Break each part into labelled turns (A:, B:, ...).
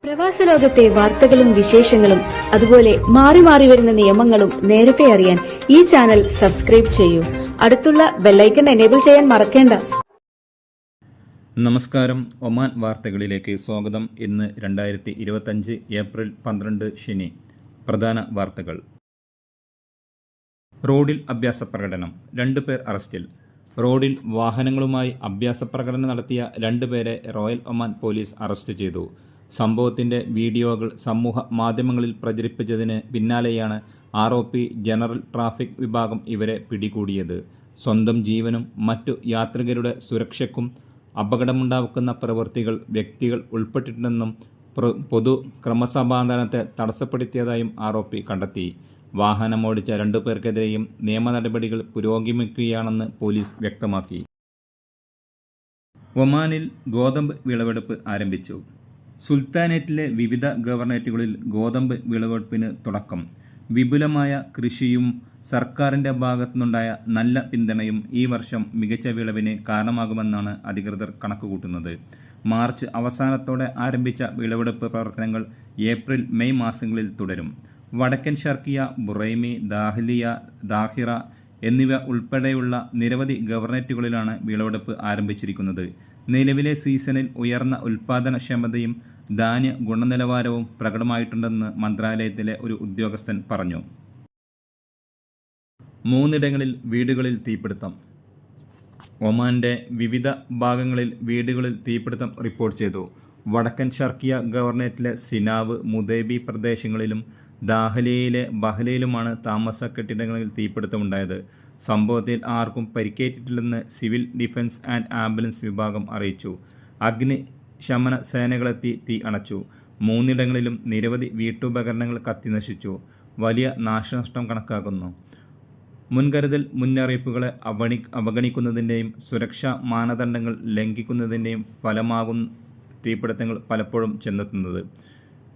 A: പ്രവാസ ലോകത്തെ വാർത്തകളും വിശേഷങ്ങളും അതുപോലെ മാറി മാറി വരുന്ന നിയമങ്ങളും നേരത്തെ അറിയാൻ ഈ ചാനൽ സബ്സ്ക്രൈബ് ചെയ്യൂ. അടുത്തുള്ള ബെല്ലൈക്കൺ എനേബിൾ ചെയ്യാൻ മറക്കേണ്ട.
B: നമസ്കാരം. ഒമാൻ വാർത്തകളിലേക്ക് സ്വാഗതം. ഇന്ന് 2025 ഏപ്രിൽ 12 ശനി. പ്രധാന വാർത്തകൾ. റോഡിൽ അഭ്യാസ പ്രകടനം, 2 പേർ അറസ്റ്റിൽ. റോഡിൽ വാഹനങ്ങളുമായി അഭ്യാസ പ്രകടനം നടത്തിയ 2 പേരെ റോയൽ ഒമാൻ പോലീസ് അറസ്റ്റ് ചെയ്തു. സംഭവത്തിൻ്റെ വീഡിയോകൾ സമൂഹ മാധ്യമങ്ങളിൽ പ്രചരിപ്പിച്ചതിന് പിന്നാലെയാണ് ROP ജനറൽ ട്രാഫിക് വിഭാഗം ഇവരെ പിടികൂടിയത്. സ്വന്തം ജീവനും മറ്റു യാത്രികരുടെ സുരക്ഷയ്ക്കും അപകടമുണ്ടാക്കുന്ന പ്രവൃത്തികൾ വ്യക്തികൾ ഉൾപ്പെട്ടിട്ടുണ്ടെന്നും പൊതു ക്രമസമാധാനത്തെ തടസ്സപ്പെടുത്തിയതായും ROP കണ്ടെത്തി. വാഹനമോടിച്ച 2 പേർക്കെതിരെയും നിയമ നടപടികൾ പുരോഗമിക്കുകയാണെന്ന് പോലീസ് വ്യക്തമാക്കി. ഒമാനിൽ ഗോതമ്പ് വിളവെടുപ്പ് ആരംഭിച്ചു. സുൽത്താനേറ്റിലെ വിവിധ ഗവർണറേറ്റുകളിൽ ഗോതമ്പ് വിളവെടുപ്പിന് തുടക്കം. വിപുലമായ കൃഷിയും സർക്കാരിൻ്റെ ഭാഗത്തുനിന്നുണ്ടായ നല്ല പിന്തുണയും ഈ വർഷം മികച്ച വിളവിന് കാരണമാകുമെന്നാണ് അധികൃതർ കണക്കുകൂട്ടുന്നത്. മാർച്ച് അവസാനത്തോടെ ആരംഭിച്ച വിളവെടുപ്പ് പ്രവർത്തനങ്ങൾ ഏപ്രിൽ മെയ് മാസങ്ങളിൽ തുടരും. വടക്കൻ ഷർക്കിയ, ബുറൈമി, ദാഹിറ എന്നിവ ഉൾപ്പെടെയുള്ള നിരവധി ഗവർണറേറ്റുകളിലാണ് വിളവെടുപ്പ് ആരംഭിച്ചിരിക്കുന്നത്. നിലവിലെ സീസണിൽ ഉയർന്ന ഉൽപ്പാദനക്ഷമതയും ധാന്യ ഗുണനിലവാരവും പ്രകടമായിട്ടുണ്ടെന്ന് മന്ത്രാലയത്തിലെ ഒരു ഉദ്യോഗസ്ഥൻ പറഞ്ഞു. 3 വീടുകളിൽ തീപിടുത്തം. ഒമാന്റെ വിവിധ ഭാഗങ്ങളിൽ വീടുകളിൽ തീപിടുത്തം റിപ്പോർട്ട് ചെയ്തു. വടക്കൻ ഷർക്കിയ ഗവർണറേറ്റിലെ സിനാവ്, മുദേബി പ്രദേശങ്ങളിലും ദാഹലിയയിലെ ബഹ്ലയിലുമാണ് താമസ കെട്ടിടങ്ങളിൽ തീപിടുത്തമുണ്ടായത്. സംഭവത്തിൽ ആർക്കും പരിക്കേറ്റിട്ടില്ലെന്ന് സിവിൽ ഡിഫൻസ് ആൻഡ് ആംബുലൻസ് വിഭാഗം അറിയിച്ചു. അഗ്നിശമന സേനകളെത്തി തീ അണച്ചു. 3 നിരവധി വീട്ടുപകരണങ്ങൾ കത്തിനശിച്ചു. വലിയ നാശനഷ്ടം കണക്കാക്കുന്നു. മുൻകരുതൽ മുന്നറിയിപ്പുകളെ അവഗണിക്കുന്നതിൻ്റെയും സുരക്ഷാ മാനദണ്ഡങ്ങൾ ലംഘിക്കുന്നതിൻ്റെയും ഫലമാകും തീപിടുത്തങ്ങൾ പലപ്പോഴും ചെന്നെത്തുന്നത്.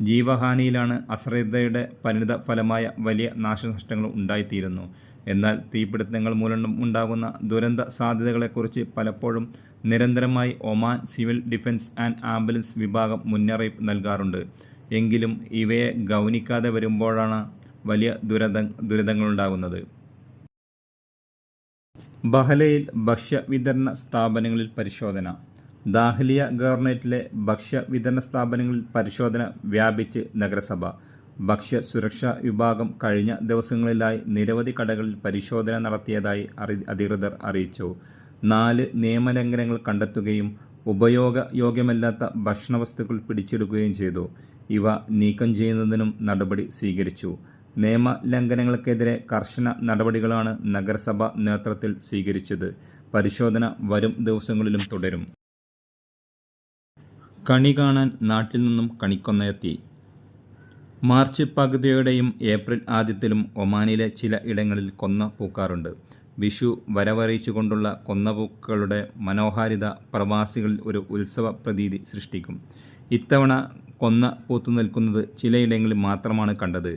B: ജീവഹാനിയിലാണ് അശ്രദ്ധയുടെ പരിണിത ഫലമായ വലിയ നാശനഷ്ടങ്ങൾ ഉണ്ടായിത്തീരുന്നു. എന്നാൽ തീപിടുത്തങ്ങൾ മൂലം ഉണ്ടാകുന്ന ദുരന്ത സാധ്യതകളെക്കുറിച്ച് പലപ്പോഴും നിരന്തരമായി Oman civil defence and ambulance വിഭാഗം മുന്നറിയിപ്പ് നൽകാറുണ്ട്. എങ്കിലും ഇവയെ ഗൗനിക്കാതെ വരുമ്പോഴാണ് വലിയ ദുരിതങ്ങളുണ്ടാകുന്നത്. ബഹ്ലയിൽ ഭക്ഷ്യവിതരണ സ്ഥാപനങ്ങളിൽ പരിശോധന. ദാഹ്ലിയ ഗവർണറേറ്റിലെ ഭക്ഷ്യവിതരണ സ്ഥാപനങ്ങളിൽ പരിശോധന വ്യാപിച്ച് നഗരസഭ. ഭക്ഷ്യ സുരക്ഷാ വിഭാഗം കഴിഞ്ഞ ദിവസങ്ങളിലായി നിരവധി കടകളിൽ പരിശോധന നടത്തിയതായി അധികൃതർ അറിയിച്ചു. 4 നിയമലംഘനങ്ങൾ കണ്ടെത്തുകയും ഉപയോഗയോഗ്യമല്ലാത്ത ഭക്ഷണവസ്തുക്കൾ പിടിച്ചെടുക്കുകയും ചെയ്തു. ഇവ നീക്കം ചെയ്യുന്നതിനും നടപടി സ്വീകരിച്ചു. നിയമലംഘനങ്ങൾക്കെതിരെ കർശന നടപടികളാണ് നഗരസഭ നേതൃത്വത്തിൽ സ്വീകരിച്ചത്. പരിശോധന വരും ദിവസങ്ങളിലും തുടരും. കണി കാണാൻ നാട്ടിൽ നിന്നും കണിക്കൊന്നയെത്തി. മാർച്ച് പകുതിയോടെയും ഏപ്രിൽ ആദ്യത്തിലും ഒമാനിലെ ചില ഇടങ്ങളിൽ കൊന്ന പൂക്കാറുണ്ട്. വിഷു വരവറിയിച്ചുകൊണ്ടുള്ള കൊന്നപ്പൂക്കളുടെ മനോഹാരിത പ്രവാസികളിൽ ഒരു ഉത്സവ പ്രതീതി സൃഷ്ടിക്കും. ഇത്തവണ കൊന്ന പൂത്തുനിൽക്കുന്നത് ചിലയിടങ്ങളിൽ മാത്രമാണ് കണ്ടത്.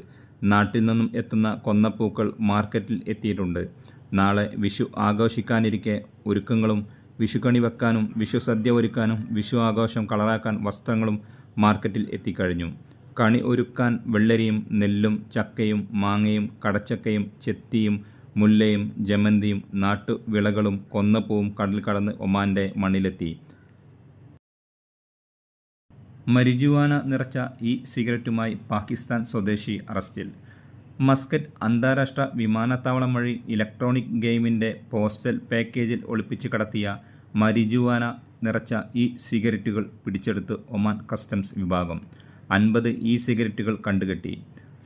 B: നാട്ടിൽ നിന്നും എത്തുന്ന കൊന്നപ്പൂക്കൾ മാർക്കറ്റിൽ എത്തിയിട്ടുണ്ട്. നാളെ വിഷു ആഘോഷിക്കാനിരിക്കെ ഒരുക്കങ്ങളും വിഷുക്കണി വെക്കാനും വിഷു സദ്യ ഒരുക്കാനും വിഷു ആഘോഷം കളറാക്കാൻ വസ്ത്രങ്ങളും മാർക്കറ്റിൽ എത്തിക്കഴിഞ്ഞു. കണി ഒരുക്കാൻ വെള്ളരിയും നെല്ലും ചക്കയും മാങ്ങയും കടച്ചക്കയും ചെത്തിയും മുല്ലയും ജമന്തിയും നാട്ടുവിളകളും കൊന്നപ്പൂവും കടൽ കടന്ന് ഒമാന്റെ മണ്ണിലെത്തി. മരിജുവാന നിറച്ച സിഗരറ്റുമായി പാകിസ്ഥാൻ സ്വദേശി അറസ്റ്റിൽ. മസ്കറ്റ് അന്താരാഷ്ട്ര വിമാനത്താവളം വഴി ഇലക്ട്രോണിക് ഗെയിമിൻ്റെ പോസ്റ്റൽ പാക്കേജിൽ ഒളിപ്പിച്ച് കടത്തിയ മരിജുവാന നിറച്ച സിഗരറ്റുകൾ പിടിച്ചെടുത്ത് ഒമാൻ കസ്റ്റംസ് വിഭാഗം. 50 സിഗരറ്റുകൾ കണ്ടുകെട്ടി.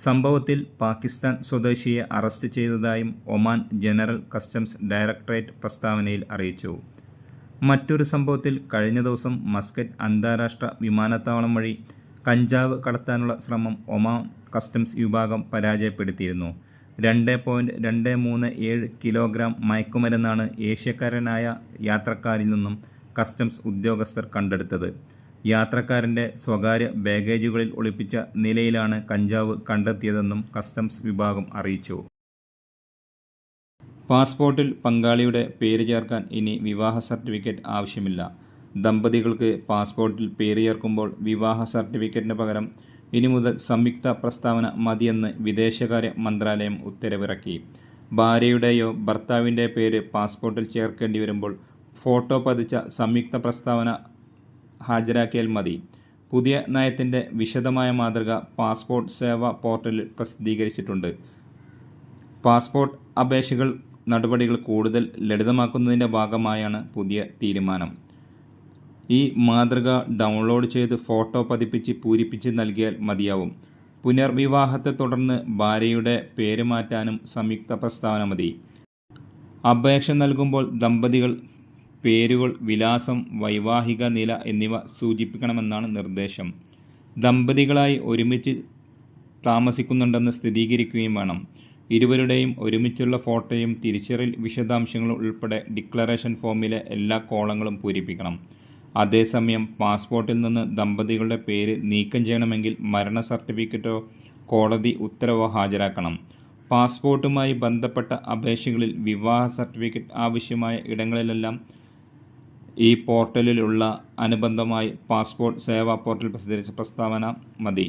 B: സംഭവത്തിൽ പാകിസ്ഥാൻ സ്വദേശിയെ അറസ്റ്റ് ചെയ്തതായും ഒമാൻ ജനറൽ കസ്റ്റംസ് ഡയറക്ടറേറ്റ് പ്രസ്താവനയിൽ അറിയിച്ചു. മറ്റൊരു സംഭവത്തിൽ കഴിഞ്ഞ ദിവസം മസ്കറ്റ് അന്താരാഷ്ട്ര വിമാനത്താവളം വഴി കഞ്ചാവ് കടത്താനുള്ള ശ്രമം ഒമാൻ കസ്റ്റംസ് വിഭാഗം പരാജയപ്പെടുത്തിയിരുന്നു. 2.237 കിലോഗ്രാം മയക്കുമരുന്നാണ് ഏഷ്യക്കാരനായ യാത്രക്കാരിൽ നിന്നും കസ്റ്റംസ് ഉദ്യോഗസ്ഥർ കണ്ടെടുത്തത്. യാത്രക്കാരൻ്റെ സ്വകാര്യ ബാഗേജുകളിൽ ഒളിപ്പിച്ച നിലയിലാണ് കഞ്ചാവ് കണ്ടെത്തിയതെന്നും കസ്റ്റംസ് വിഭാഗം അറിയിച്ചു. പാസ്പോർട്ടിൽ പങ്കാളിയുടെ പേര് ചേർക്കാൻ ഇനി വിവാഹ സർട്ടിഫിക്കറ്റ് ആവശ്യമില്ല. ദമ്പതികൾക്ക് പാസ്പോർട്ടിൽ പേര് ചേർക്കുമ്പോൾ വിവാഹ സർട്ടിഫിക്കറ്റിന് പകരം ഇനി മുതൽ സംയുക്ത പ്രസ്താവന മതിയെന്ന് വിദേശകാര്യ മന്ത്രാലയം ഉത്തരവിറക്കി. ഭാര്യയുടെയോ ഭർത്താവിൻ്റെ പേര് പാസ്പോർട്ടിൽ ചേർക്കേണ്ടി വരുമ്പോൾ ഫോട്ടോ പതിച്ച സംയുക്ത പ്രസ്താവന ഹാജരാക്കിയാൽ മതി. പുതിയ നയത്തിൻ്റെ വിശദമായ മാതൃക പാസ്പോർട്ട് സേവാ പോർട്ടലിൽ പ്രസിദ്ധീകരിച്ചിട്ടുണ്ട്. പാസ്പോർട്ട് അപേക്ഷകൾ നടപടികൾ കൂടുതൽ ലളിതമാക്കുന്നതിൻ്റെ ഭാഗമായാണ് പുതിയ തീരുമാനം. ഈ മാതൃക ഡൗൺലോഡ് ചെയ്ത് ഫോട്ടോ പതിപ്പിച്ച് പൂരിപ്പിച്ച് നൽകിയാൽ മതിയാവും. പുനർവിവാഹത്തെ തുടർന്ന് ഭാര്യയുടെ പേര് മാറ്റാനും സംയുക്ത പ്രസ്താവന മതി. അപേക്ഷ നൽകുമ്പോൾ ദമ്പതികൾ പേരുകൾ, വിലാസം, വൈവാഹിക നില എന്നിവ സൂചിപ്പിക്കണമെന്നാണ് നിർദ്ദേശം. ദമ്പതികളായി ഒരുമിച്ച് താമസിക്കുന്നുണ്ടെന്ന് സ്ഥിരീകരിക്കുകയും വേണം. ഇരുവരുടെയും ഒരുമിച്ചുള്ള ഫോട്ടോയും തിരിച്ചറിയൽ വിശദാംശങ്ങളും ഉൾപ്പെടെ ഡിക്ലറേഷൻ ഫോമിലെ എല്ലാ കോളങ്ങളും പൂരിപ്പിക്കണം. അതേസമയം പാസ്പോർട്ടിൽ നിന്ന് ദമ്പതികളുടെ പേര് നീക്കം ചെയ്യണമെങ്കിൽ മരണ സർട്ടിഫിക്കറ്റോ കോടതി ഉത്തരവോ ഹാജരാക്കണം. പാസ്പോർട്ടുമായി ബന്ധപ്പെട്ട അപേക്ഷകളിൽ വിവാഹ സർട്ടിഫിക്കറ്റ് ആവശ്യമായ ഇടങ്ങളിലെല്ലാം ഈ പോർട്ടലിലുള്ള അനുബന്ധമായി പാസ്പോർട്ട് സേവാ പോർട്ടൽ പ്രസിദ്ധീകരിച്ച പ്രസ്താവന മതി.